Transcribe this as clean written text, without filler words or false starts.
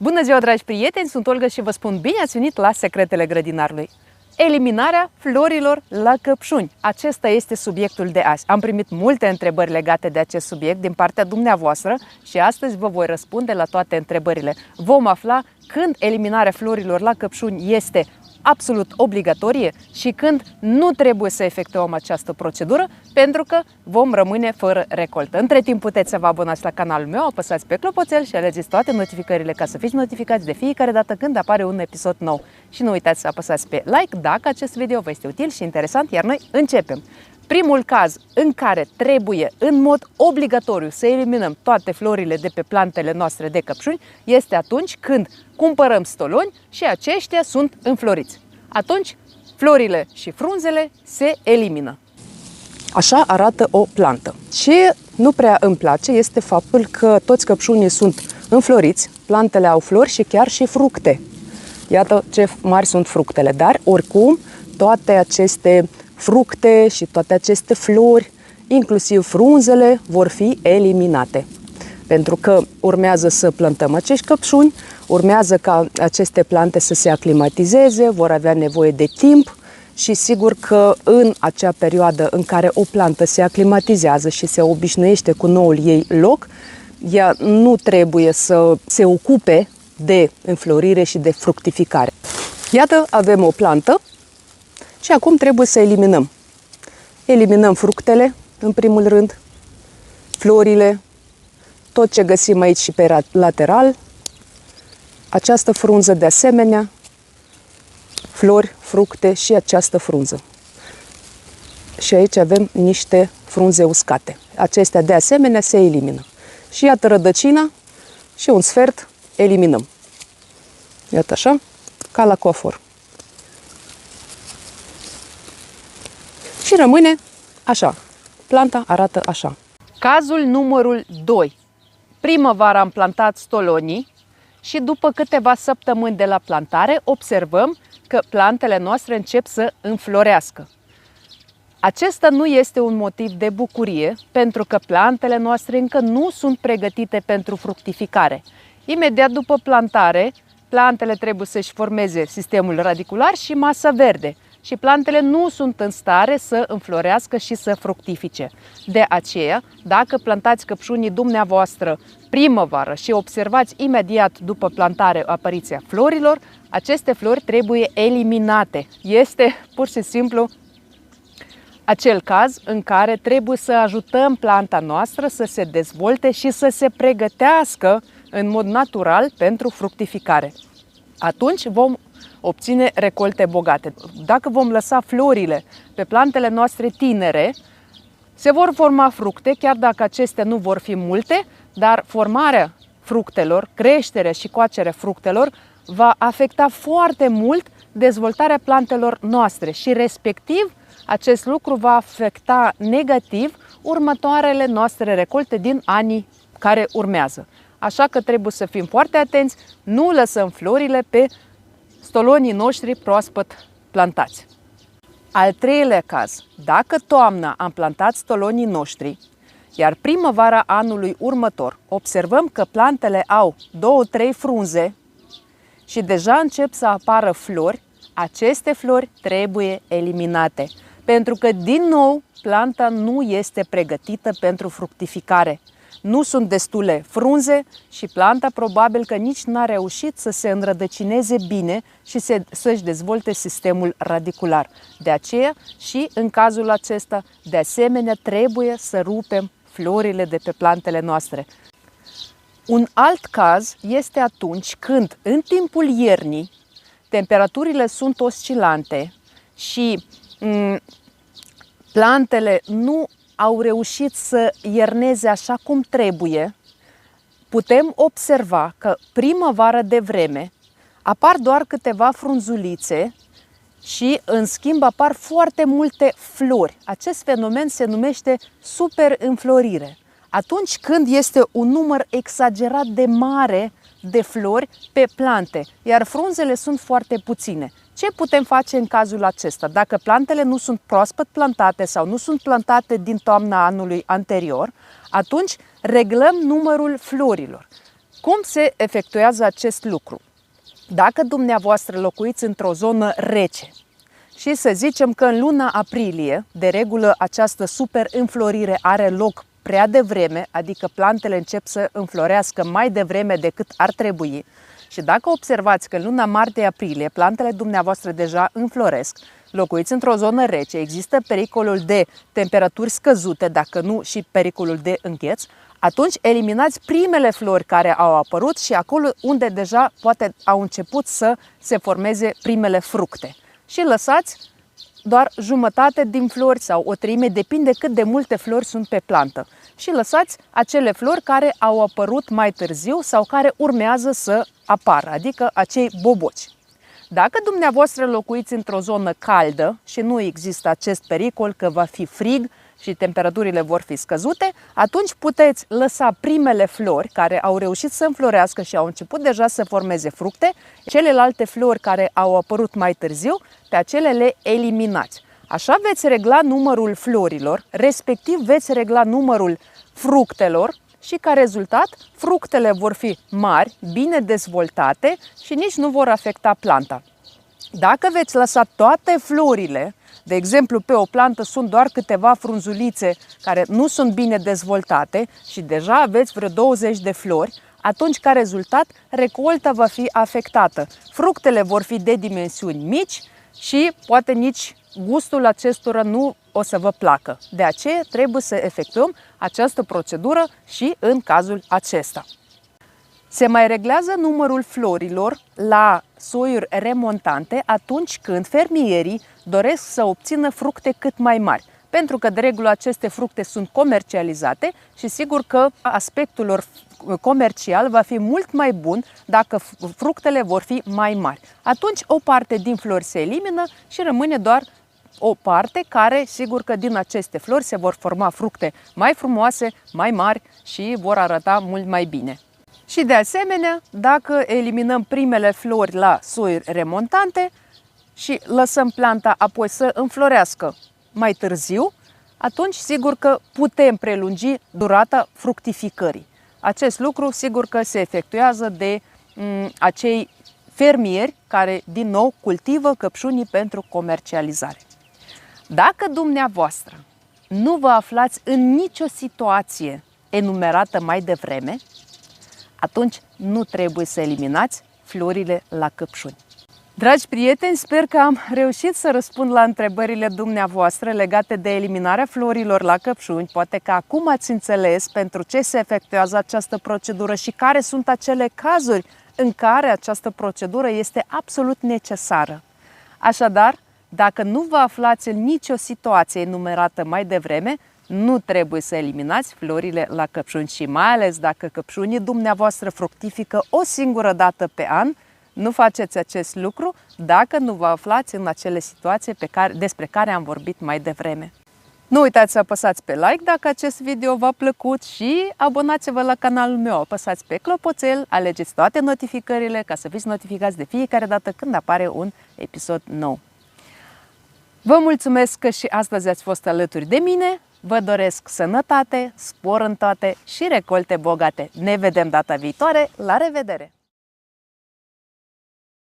Bună ziua, dragi prieteni! Sunt Olga și vă spun bine ați venit la Secretele Grădinarului. Eliminarea florilor la căpșuni. Acesta este subiectul de azi. Am primit multe întrebări legate de acest subiect din partea dumneavoastră și astăzi vă voi răspunde la toate întrebările. Vom afla când eliminarea florilor la căpșuni este absolut obligatorie și când nu trebuie să efectuăm această procedură, pentru că vom rămâne fără recoltă. Între timp puteți să vă abonați la canalul meu, apăsați pe clopoțel și alegeți toate notificările ca să fiți notificați de fiecare dată când apare un episod nou. Și nu uitați să apăsați pe like dacă acest video vă este util și interesant, iar noi începem. Primul caz în care trebuie în mod obligatoriu să eliminăm toate florile de pe plantele noastre de căpșuni este atunci când cumpărăm stoloni și aceștia sunt înfloriți. Atunci florile și frunzele se elimină. Așa arată o plantă. Ce nu prea îmi place este faptul că toți căpșunii sunt înfloriți, plantele au flori și chiar și fructe. Iată ce mari sunt fructele, dar oricum toate aceste fructe și toate aceste flori, inclusiv frunzele, vor fi eliminate. Pentru că urmează să plantăm acești căpșuni, urmează ca aceste plante să se aclimatizeze, vor avea nevoie de timp și sigur că în acea perioadă în care o plantă se aclimatizează și se obișnuiește cu noul ei loc, ea nu trebuie să se ocupe de înflorire și de fructificare. Iată, avem o plantă și acum trebuie să eliminăm. Eliminăm fructele, în primul rând, florile, tot ce găsim aici și pe lateral, această frunză de asemenea, flori, fructe și această frunză. Și aici avem niște frunze uscate. Acestea de asemenea se elimină. Și iată rădăcina și un sfert eliminăm. Iată așa, ca la coafor. Și rămâne așa. Planta arată așa. Cazul numărul 2. Primăvara am plantat stolonii și după câteva săptămâni de la plantare observăm că plantele noastre încep să înflorească. Acesta nu este un motiv de bucurie pentru că plantele noastre încă nu sunt pregătite pentru fructificare. Imediat după plantare, plantele trebuie să-și formeze sistemul radicular și masă verde. Și plantele nu sunt în stare să înflorească și să fructifice. De aceea, dacă plantați căpșunii dumneavoastră primăvară și observați imediat după plantare apariția florilor, aceste flori trebuie eliminate. Este pur și simplu acel caz în care trebuie să ajutăm planta noastră să se dezvolte și să se pregătească în mod natural pentru fructificare. Atunci vom obține recolte bogate. Dacă vom lăsa florile pe plantele noastre tinere, se vor forma fructe, chiar dacă acestea nu vor fi multe, dar formarea fructelor, creșterea și coacerea fructelor va afecta foarte mult dezvoltarea plantelor noastre și respectiv acest lucru va afecta negativ următoarele noastre recolte din anii care urmează. Așa că trebuie să fim foarte atenți, nu lăsăm florile pe stolonii noștri proaspăt plantați. Al treilea caz, dacă toamna am plantat stolonii noștri, iar primăvara anului următor observăm că plantele au 2-3 frunze și deja încep să apară flori, aceste flori trebuie eliminate. Pentru că, din nou, planta nu este pregătită pentru fructificare. Nu sunt destule frunze și planta probabil că nici n-a reușit să se înrădăcineze bine și să-și dezvolte sistemul radicular. De aceea și în cazul acesta, de asemenea, trebuie să rupem florile de pe plantele noastre. Un alt caz este atunci când, în timpul iernii, temperaturile sunt oscilante și plantele nu au reușit să ierneze așa cum trebuie, putem observa că primăvară de vreme apar doar câteva frunzulițe și, în schimb, apar foarte multe flori. Acest fenomen se numește superînflorire. Atunci când este un număr exagerat de mare de flori pe plante, iar frunzele sunt foarte puține. Ce putem face în cazul acesta? Dacă plantele nu sunt proaspăt plantate sau nu sunt plantate din toamna anului anterior, atunci reglăm numărul florilor. Cum se efectuează acest lucru? Dacă dumneavoastră locuiți într-o zonă rece și să zicem că în luna aprilie, de regulă, această super înflorire are loc prea devreme, adică plantele încep să înflorească mai devreme decât ar trebui, și dacă observați că în luna martie-aprilie plantele dumneavoastră deja înfloresc, locuiți într-o zonă rece, există pericolul de temperaturi scăzute, dacă nu și pericolul de îngheț, atunci eliminați primele flori care au apărut și acolo unde deja poate au început să se formeze primele fructe. Și lăsați doar jumătate din flori sau o treime, depinde cât de multe flori sunt pe plantă. Și lăsați acele flori care au apărut mai târziu sau care urmează să apară, adică acei boboci. Dacă dumneavoastră locuiți într-o zonă caldă și nu există acest pericol că va fi frig și temperaturile vor fi scăzute, atunci puteți lăsa primele flori care au reușit să înflorească și au început deja să formeze fructe, celelalte flori care au apărut mai târziu, pe acele le eliminați. Așa veți regla numărul florilor, respectiv veți regla numărul fructelor și ca rezultat fructele vor fi mari, bine dezvoltate și nici nu vor afecta planta. Dacă veți lăsa toate florile, de exemplu pe o plantă sunt doar câteva frunzulițe care nu sunt bine dezvoltate și deja aveți vreo 20 de flori, atunci ca rezultat recolta va fi afectată. Fructele vor fi de dimensiuni mici și poate nici gustul acestora nu o să vă placă. De aceea trebuie să efectuăm această procedură și în cazul acesta. Se mai reglează numărul florilor la soiuri remontante atunci când fermierii doresc să obțină fructe cât mai mari. Pentru că de regulă aceste fructe sunt comercializate și sigur că aspectul lor comercial va fi mult mai bun dacă fructele vor fi mai mari. Atunci o parte din flori se elimină și rămâne doar o parte care, sigur că din aceste flori se vor forma fructe mai frumoase, mai mari și vor arăta mult mai bine. Și de asemenea, dacă eliminăm primele flori la soiuri remontante și lăsăm planta apoi să înflorească mai târziu, atunci sigur că putem prelungi durata fructificării. Acest lucru sigur că se efectuează de acei fermieri care din nou cultivă căpșunii pentru comercializare. Dacă dumneavoastră nu vă aflați în nicio situație enumerată mai devreme, atunci nu trebuie să eliminați florile la căpșuni. Dragi prieteni, sper că am reușit să răspund la întrebările dumneavoastră legate de eliminarea florilor la căpșuni. Poate că acum ați înțeles pentru ce se efectuează această procedură și care sunt acele cazuri în care această procedură este absolut necesară. Așadar, dacă nu vă aflați în nicio situație enumerată mai devreme, nu trebuie să eliminați florile la căpșuni și mai ales dacă căpșunii dumneavoastră fructifică o singură dată pe an, nu faceți acest lucru dacă nu vă aflați în acele situații despre care am vorbit mai devreme. Nu uitați să apăsați pe like dacă acest video v-a plăcut și abonați-vă la canalul meu, apăsați pe clopoțel, alegeți toate notificările ca să fiți notificați de fiecare dată când apare un episod nou. Vă mulțumesc că și astăzi ați fost alături de mine, vă doresc sănătate, spor în toate și recolte bogate. Ne vedem data viitoare, la revedere!